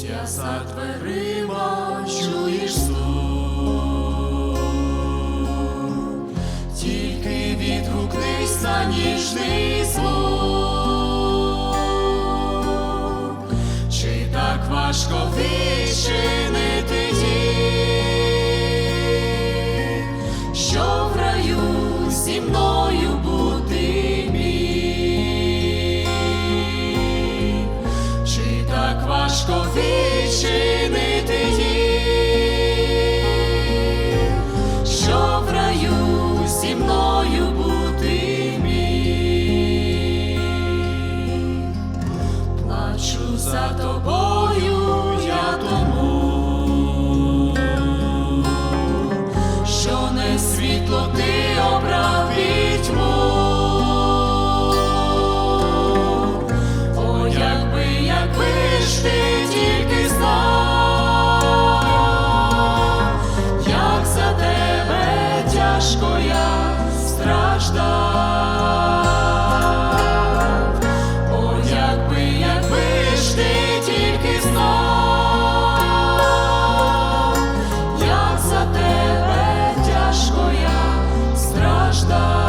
Я за дверима чуєш стук, тільки відгукнись на ніжний звук. Чи так важко відчинити дім, що в раю зі мною бути міг? Чи так важко відчинити їх, що в раю зі мною бути міг? Плачу за тобою я тому, що не світло ти обрав пітьму. О, якби ж ти тільки знав, як за тебе тяжко я страждав. О, якби ж ти тільки знав, як за тебе тяжко я страждав.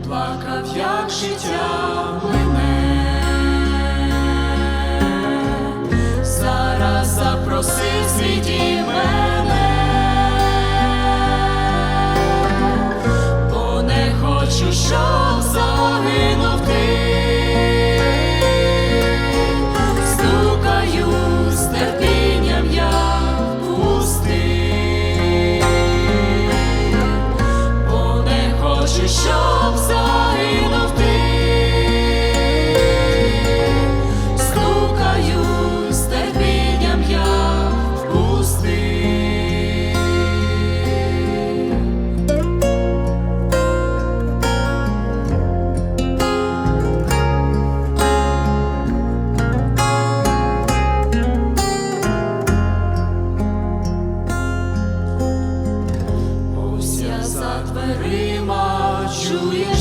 Плакав, як життя мине, зараз запросив світ і мене, бо не хочу, щоб загинув ти. Стукаю з терпінням я в пустий, бо не хочу, щоб загинув ти. Стукаю з терпінням я в пустий. Ось я за дверима чую